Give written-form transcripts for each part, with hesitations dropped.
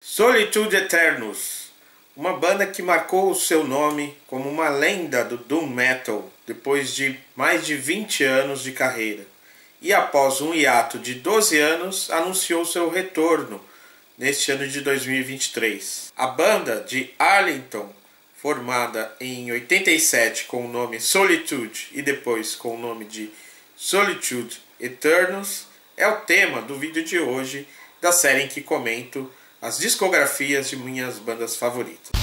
Solitude Eternus, uma banda que marcou o seu nome como uma lenda do Doom Metal depois de mais de 20 anos de carreira. E após um hiato de 12 anos, anunciou seu retorno neste ano de 2023. A banda de Arlington, formada em 87 com o nome Solitude e depois com o nome de Solitude Eternus, é o tema do vídeo de hoje da série em que comento as discografias de minhas bandas favoritas.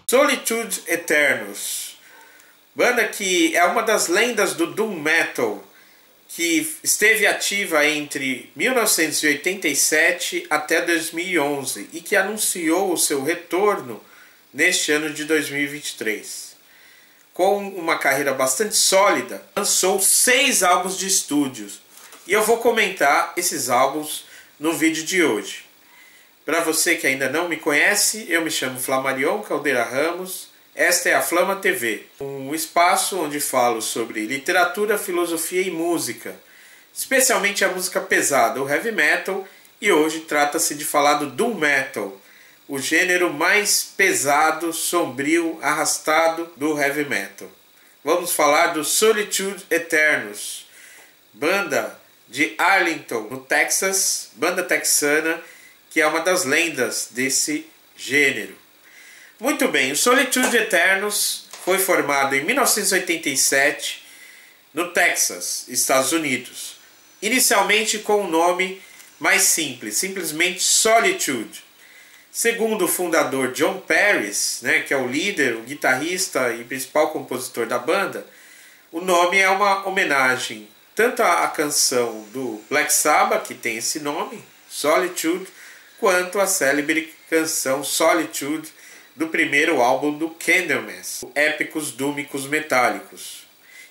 Solitude Eternus, banda que é uma das lendas do Doom Metal, que esteve ativa entre 1987 até 2011 e que anunciou o seu retorno neste ano de 2023. Com uma carreira bastante sólida, lançou 6 álbuns de estúdio e eu vou comentar esses álbuns no vídeo de hoje. Para você que ainda não me conhece, eu me chamo Flamarion Caldeira Ramos. Esta é a Flama TV, um espaço onde falo sobre literatura, filosofia e música, especialmente a música pesada, o heavy metal, e hoje trata-se de falar do Doom Metal, o gênero mais pesado, sombrio, arrastado do heavy metal. Vamos falar do Solitude Eternus, banda de Arlington, no Texas, banda texana, que é uma das lendas desse gênero. Muito bem, o Solitude Eternus foi formado em 1987 no Texas, Estados Unidos. Inicialmente com um nome mais simples, simplesmente Solitude. Segundo o fundador John Paris, que é o líder, o guitarrista e principal compositor da banda, o nome é uma homenagem tanto à canção do Black Sabbath, que tem esse nome, Solitude, quanto a célebre canção Solitude do primeiro álbum do Candlemass, Épicos Dúmicos Metálicos.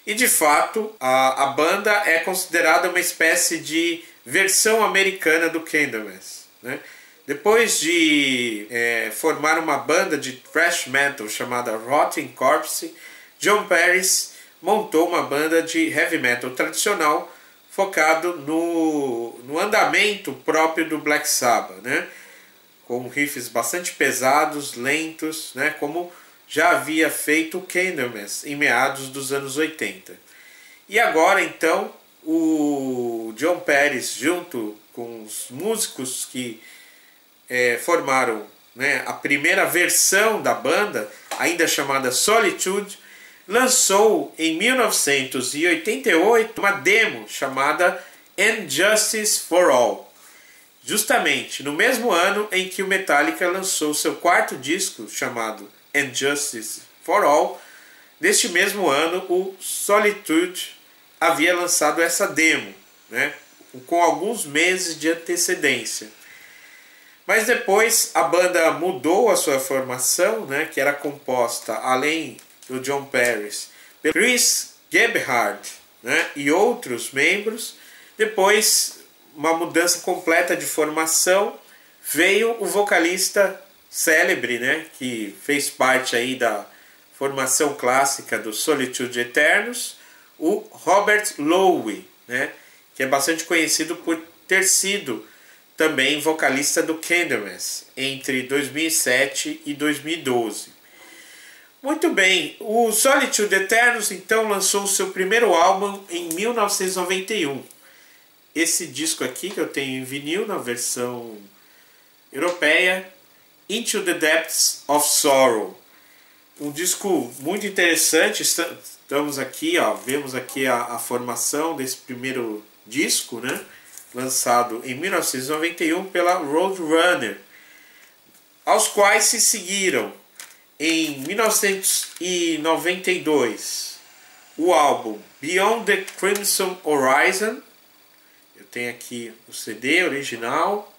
E de fato, a banda é considerada uma espécie de versão americana do Candlemass. Depois de formar uma banda de thrash metal chamada Rotting Corpse, John Paris montou uma banda de heavy metal tradicional focado no andamento próprio do Black Sabbath, com riffs bastante pesados, lentos, como já havia feito o Candlemass em meados dos anos 80. E agora então o John Paris, junto com os músicos que formaram a primeira versão da banda, ainda chamada Solitude, lançou em 1988 uma demo chamada And Justice for All, justamente no mesmo ano em que o Metallica lançou seu quarto disco chamado And Justice for All. Neste mesmo ano, o Solitude havia lançado essa demo, com alguns meses de antecedência. Mas depois a banda mudou a sua formação, que era composta, além do John Paris, pelo Chris Gebhardt, e outros membros. Depois, uma mudança completa de formação, veio o vocalista célebre, que fez parte aí da formação clássica do Solitude Eternus, o Robert Lowe, que é bastante conhecido por ter sido também vocalista do Candlemass entre 2007 e 2012. Muito bem, o Solitude Eternus então lançou o seu primeiro álbum em 1991. Esse disco aqui que eu tenho em vinil na versão europeia, Into the Depths of Sorrow. Um disco muito interessante. Estamos aqui, vemos aqui a formação desse primeiro disco, lançado em 1991 pela Roadrunner, aos quais se seguiram em 1992 o álbum Beyond the Crimson Horizon. Eu tenho aqui o CD original.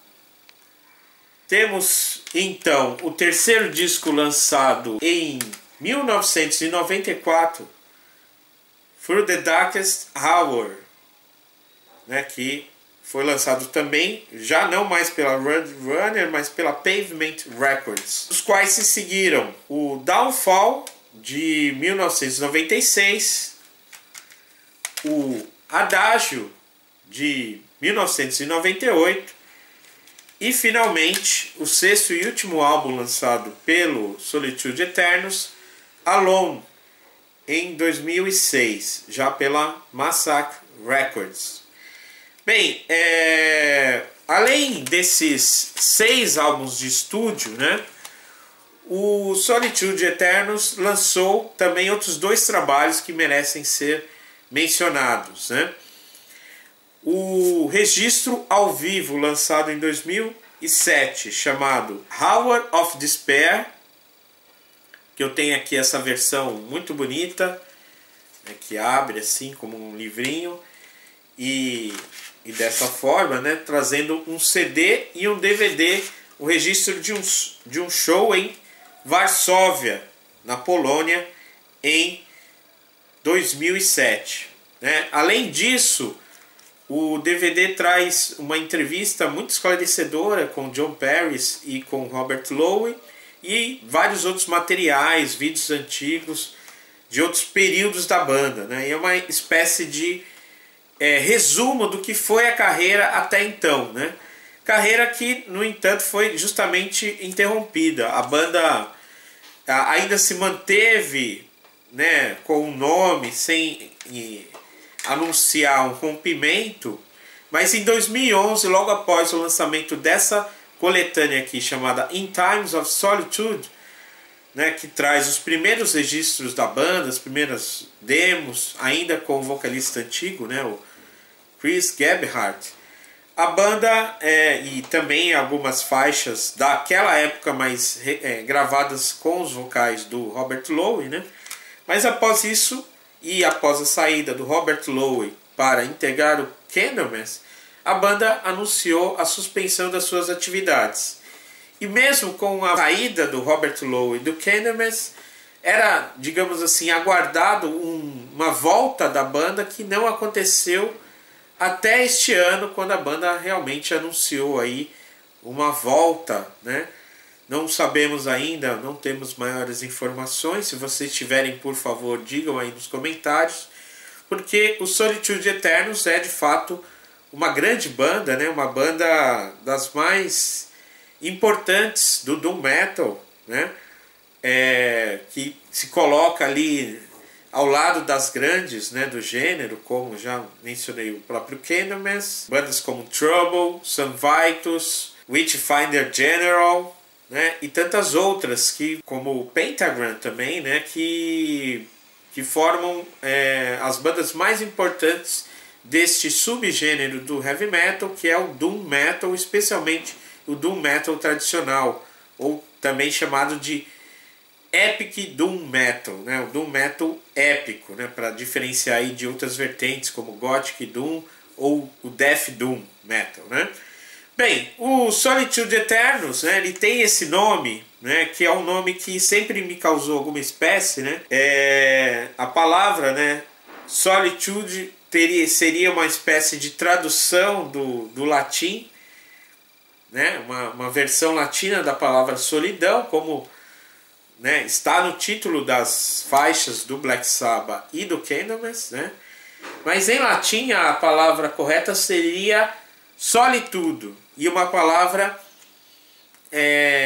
Temos então o terceiro disco lançado em 1994, Through the Darkest Hour, né, que foi lançado também, já não mais pela Roadrunner, mas pela Pavement Records. Os quais se seguiram o Downfall, de 1996, o Adagio, de 1998, e finalmente o sexto e último álbum lançado pelo Solitude Eternos, Alone, em 2006, já pela Massacre Records. Bem, além desses 6 álbuns de estúdio, né, o Solitude Eternos lançou também outros 2 trabalhos que merecem ser mencionados, né? O registro ao vivo lançado em 2007, chamado Hour of Despair, que eu tenho aqui essa versão muito bonita, né, que abre assim como um livrinho, e dessa forma, né, trazendo um CD e um DVD, o registro de um show em Varsóvia, na Polônia, em 2007. Né? Além disso, o DVD traz uma entrevista muito esclarecedora com John Paris e com Robert Lowe, e vários outros materiais, vídeos antigos de outros períodos da banda. Né? E é uma espécie de resumo do que foi a carreira até então, né? Carreira que, no entanto, foi justamente interrompida. A banda ainda se manteve, né, com o nome, sem anunciar um rompimento, mas em 2011, logo após o lançamento dessa coletânea aqui, chamada In Times of Solitude, né, que traz os primeiros registros da banda, as primeiras demos, ainda com o vocalista antigo, né, o Chris Gebhardt. A banda, e também algumas faixas daquela época, mas gravadas com os vocais do Robert Lowe, né? Mas após isso, e após a saída do Robert Lowe para integrar o Candlemass, a banda anunciou a suspensão das suas atividades. E mesmo com a saída do Robert Lowe e do Candlemass, era, digamos assim, aguardado uma volta da banda, que não aconteceu até este ano, quando a banda realmente anunciou aí uma volta, né? Não sabemos ainda, não temos maiores informações. Se vocês tiverem, por favor, digam aí nos comentários, porque o Solitude Eternos é de fato uma grande banda, né? Uma banda das mais importantes do Doom Metal, né? Que se coloca ali ao lado das grandes, né, do gênero, como já mencionei o próprio Candlemass, bandas como Trouble, Sun Vitus, Witchfinder General, né, e tantas outras, que, como o Pentagram também, né, que formam as bandas mais importantes deste subgênero do heavy metal, que é o Doom Metal, especialmente o Doom Metal tradicional, ou também chamado de Epic Doom Metal, né? O Doom Metal épico, né? Para diferenciar aí de outras vertentes como Gothic Doom ou o Death Doom Metal, né? Bem, o Solitude Eternos, né? Ele tem esse nome, né? Que é um nome que sempre me causou alguma espécie, né? A palavra, né? Solitude seria uma espécie de tradução do latim, né? Uma versão latina da palavra solidão, como, né, está no título das faixas do Black Sabbath e do Candlemass, né? Mas em latim a palavra correta seria solitudo, e uma palavra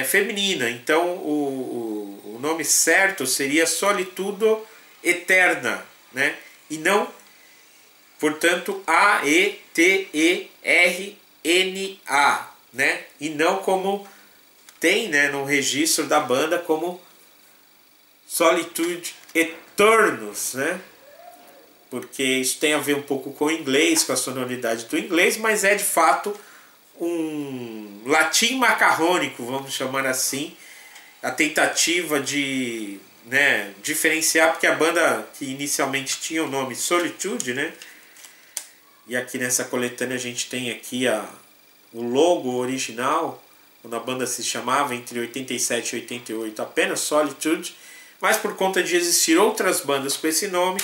feminina. Então o nome certo seria Solitudo Eterna, né? E não, portanto, A-E-T-E-R-N-A, né? E não como tem, né, no registro da banda, como Solitude Eternos, né? Porque isso tem a ver um pouco com o inglês, com a sonoridade do inglês, mas é de fato um latim macarrônico, vamos chamar assim, a tentativa de, né, diferenciar, porque a banda que inicialmente tinha o nome Solitude, né? E aqui nessa coletânea a gente tem aqui o logo original, quando a banda se chamava entre 87 e 88 apenas Solitude, mas por conta de existir outras bandas com esse nome,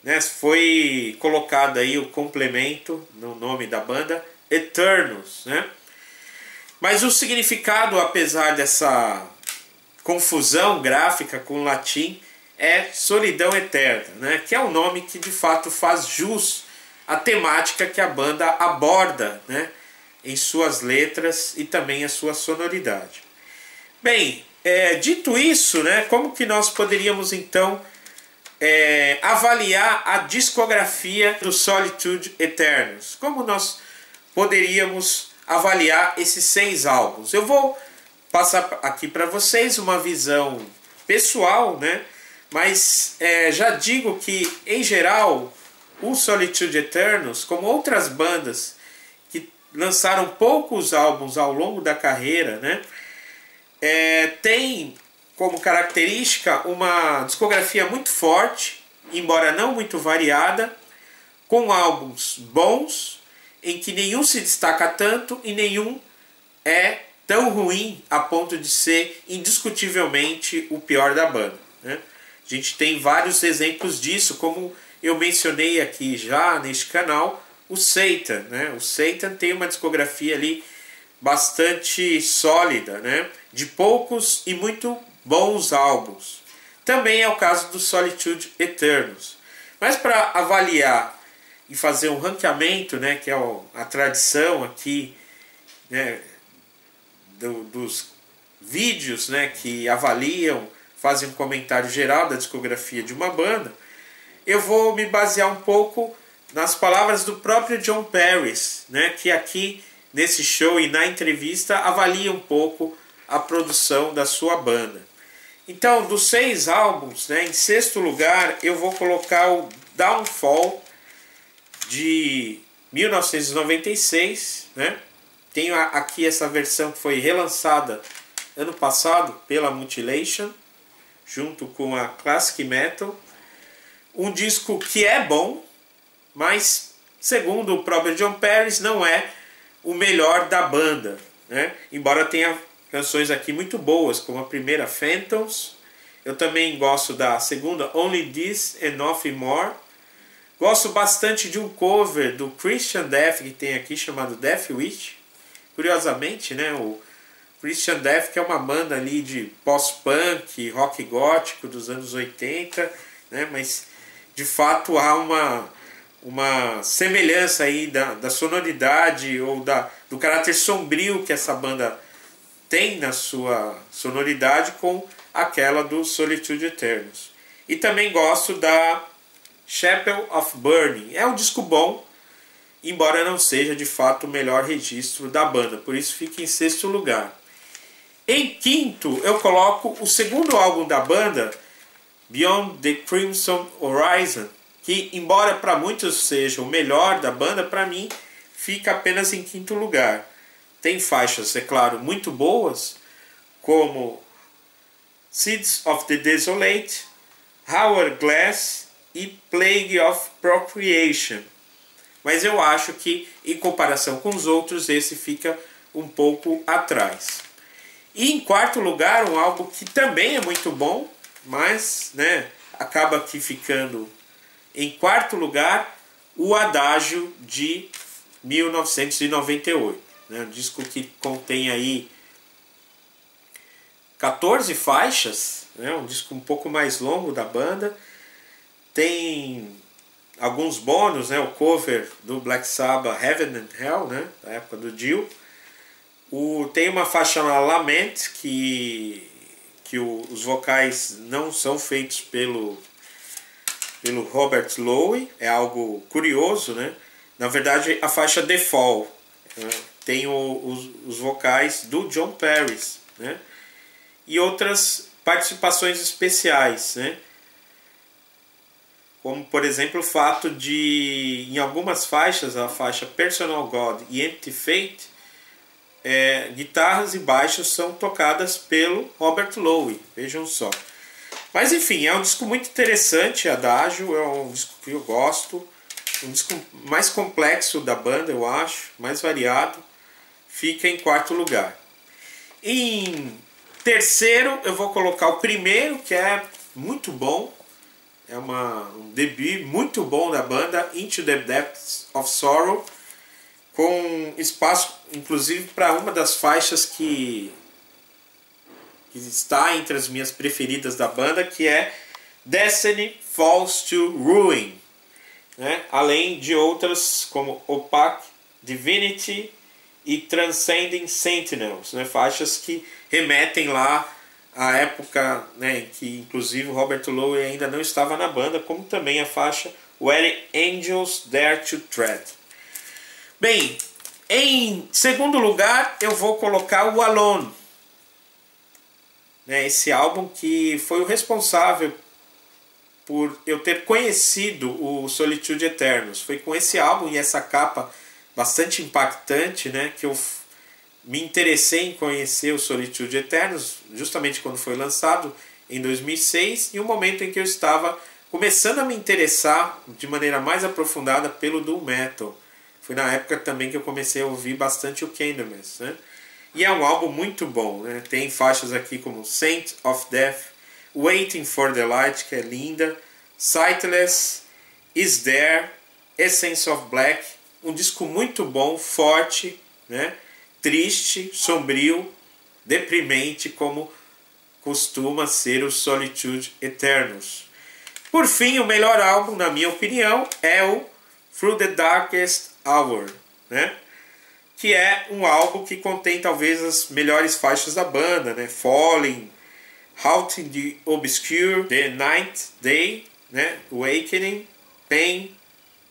né, foi colocado aí o complemento no nome da banda, Eternus, né? Mas o significado, apesar dessa confusão gráfica com o latim, é solidão eterna, né? Que é um nome que de fato faz jus à temática que a banda aborda, né, em suas letras e também a sua sonoridade. Bem, dito isso, né, como que nós poderíamos então avaliar a discografia do Solitude Eternus? Como nós poderíamos avaliar esses 6 álbuns? Eu vou passar aqui para vocês uma visão pessoal, né? Mas já digo que, em geral, o Solitude Eternus, como outras bandas que lançaram poucos álbuns ao longo da carreira, né, tem como característica uma discografia muito forte, embora não muito variada, com álbuns bons, em que nenhum se destaca tanto e nenhum é tão ruim a ponto de ser indiscutivelmente o pior da banda, né? A gente tem vários exemplos disso, como eu mencionei aqui já neste canal, o Satan, né? O Satan tem uma discografia ali bastante sólida, né, de poucos e muito bons álbuns. Também é o caso do Solitude Eternus. Mas para avaliar e fazer um ranqueamento, né, que é a tradição aqui, né, dos vídeos, né, que avaliam, fazem um comentário geral da discografia de uma banda, eu vou me basear um pouco nas palavras do próprio John Paris, né, que aqui nesse show e na entrevista avalia um pouco a produção da sua banda. Então, dos 6 álbuns, né, em 6º lugar eu vou colocar o Downfall de 1996, né? Tenho aqui essa versão que foi relançada ano passado pela Mutilation, junto com a Classic Metal. Um disco que é bom, mas segundo o próprio John Paris não é o melhor da banda, né? Embora tenha canções aqui muito boas, como a primeira Phantoms. Eu também gosto da segunda Only This and Nothing More. Gosto bastante de um cover do Christian Death que tem aqui, chamado Death Wish. Curiosamente, né, o Christian Death, que é uma banda ali de pós-punk, rock gótico dos anos 80, né, mas de fato há uma semelhança aí da sonoridade ou do caráter sombrio que essa banda tem na sua sonoridade com aquela do Solitude Eternus. E também gosto da Chapel of Burning. É um disco bom, embora não seja de fato o melhor registro da banda, por isso fica em 6º lugar. Em 5º eu coloco o segundo álbum da banda, Beyond the Crimson Horizon, que embora para muitos seja o melhor da banda, para mim fica apenas em 5º lugar. Tem faixas, é claro, muito boas, como Seeds of the Desolate, Hourglass e Plague of Procreation. Mas eu acho que, em comparação com os outros, esse fica um pouco atrás. E em 4º lugar, um álbum que também é muito bom, mas, né, acaba aqui ficando em 4º lugar, o Adágio de 1998. Né, um disco que contém aí 14 faixas, né, um disco um pouco mais longo da banda. Tem alguns bônus, né, o cover do Black Sabbath, Heaven and Hell, né, da época do Dio. Tem uma faixa chamada Lament, que os vocais não são feitos pelo Robert Lowe, é algo curioso, né? Na verdade, a faixa The Fall, né, tem os vocais do John Paris, né? E outras participações especiais, né? Como, por exemplo, o fato de, em algumas faixas, a faixa Personal God e Empty Fate, guitarras e baixos são tocadas pelo Robert Lowe, vejam só. Mas enfim, é um disco muito interessante, Adagio, é um disco que eu gosto, um disco mais complexo da banda, eu acho, mais variado, fica em quarto lugar. Em terceiro eu vou colocar o primeiro, que é muito bom, é um debut muito bom da banda, Into the Depths of Sorrow, com espaço inclusive para uma das faixas que está entre as minhas preferidas da banda, que é Destiny Falls to Ruin, né? Além de outras como Opaque, Divinity e Transcending Sentinels, né? Faixas que remetem lá à época, né, em que inclusive o Robert Lowe ainda não estava na banda, como também a faixa Where Angels Dare to Tread. Bem, em segundo lugar eu vou colocar o Alone, né, esse álbum que foi o responsável por eu ter conhecido o Solitude Eternos. Foi com esse álbum e essa capa bastante impactante, né, que eu me interessei em conhecer o Solitude Eternos, justamente quando foi lançado em 2006, e o momento em que eu estava começando a me interessar de maneira mais aprofundada pelo Doom Metal. Foi na época também que eu comecei a ouvir bastante o Candlemass, né? E é um álbum muito bom, né? Tem faixas aqui como Saint of Death, Waiting for the Light, que é linda, Sightless, Is There, Essence of Black, um disco muito bom, forte, né? Triste, sombrio, deprimente, como costuma ser o Solitude Eternos. Por fim, o melhor álbum, na minha opinião, é o Through the Darkest Hour, né? Que é um álbum que contém talvez as melhores faixas da banda, né? Falling, Out in the Obscure, The Ninth Day, né? Awakening, Pain,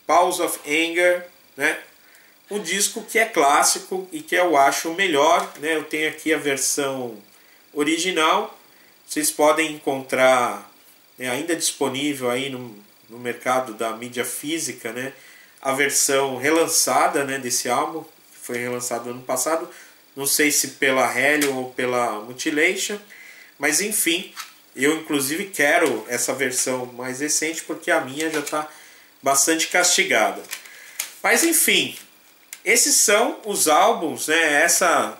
Pulse of Anger, né? Um disco que é clássico e que eu acho o melhor, né? Eu tenho aqui a versão original, vocês podem encontrar, né, ainda disponível aí no mercado da mídia física, né? A versão relançada, né, desse álbum, que foi relançado ano passado, não sei se pela Hellion ou pela Mutilation, mas enfim, eu inclusive quero essa versão mais recente porque a minha já está bastante castigada. Mas enfim, esses são os álbuns, né? Essa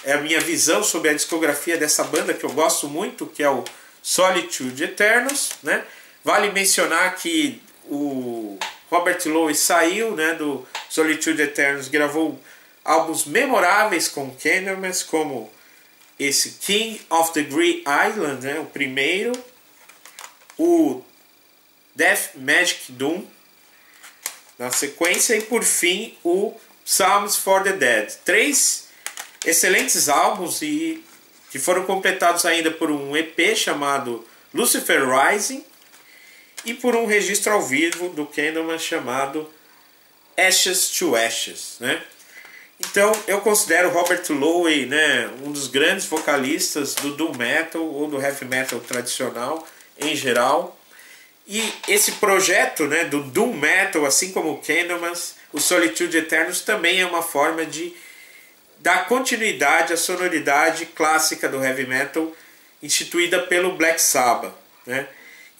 é a minha visão sobre a discografia dessa banda que eu gosto muito, que é o Solitude Eternos, né? Vale mencionar que o Robert Lowe saiu, né, do Solitude Eternos, gravou álbuns memoráveis com Candlemass, como esse King of the Grey Island, né, o primeiro, o Death Magic Doom na sequência, e por fim o Psalms for the Dead. 3 excelentes álbuns e que foram completados ainda por um EP chamado Lucifer Rising e por um registro ao vivo do Candlemass chamado Ashes to Ashes, né? Então eu considero Robert Lowe, né, um dos grandes vocalistas do Doom Metal ou do Heavy Metal tradicional em geral. E esse projeto, né, do Doom Metal, assim como o Candlemass, o Solitude Eternos, também é uma forma de dar continuidade à sonoridade clássica do Heavy Metal instituída pelo Black Sabbath, né?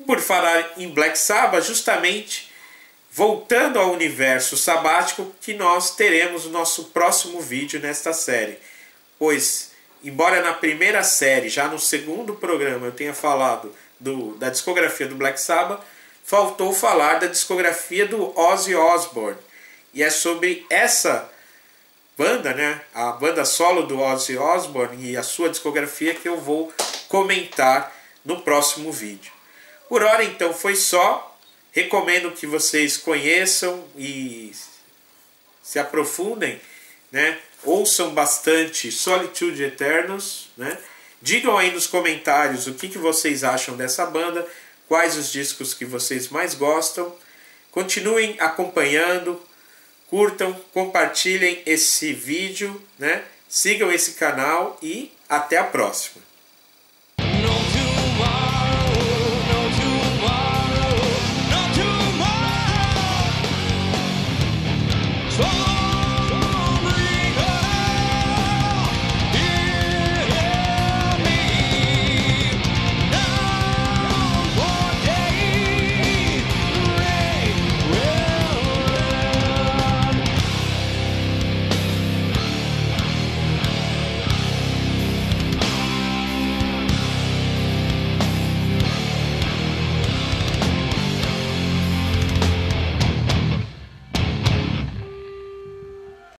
E por falar em Black Sabbath, justamente voltando ao universo sabático, que nós teremos o nosso próximo vídeo nesta série. Pois, embora na primeira série, já no segundo programa, eu tenha falado da discografia do Black Sabbath, faltou falar da discografia do Ozzy Osbourne. E é sobre essa banda, né, a banda solo do Ozzy Osbourne e a sua discografia, que eu vou comentar no próximo vídeo. Por hora, então, foi só. Recomendo que vocês conheçam e se aprofundem, né? Ouçam bastante Solitude Eternos, né? Digam aí nos comentários o que vocês acham dessa banda, quais os discos que vocês mais gostam. Continuem acompanhando, curtam, compartilhem esse vídeo, né? Sigam esse canal e até a próxima.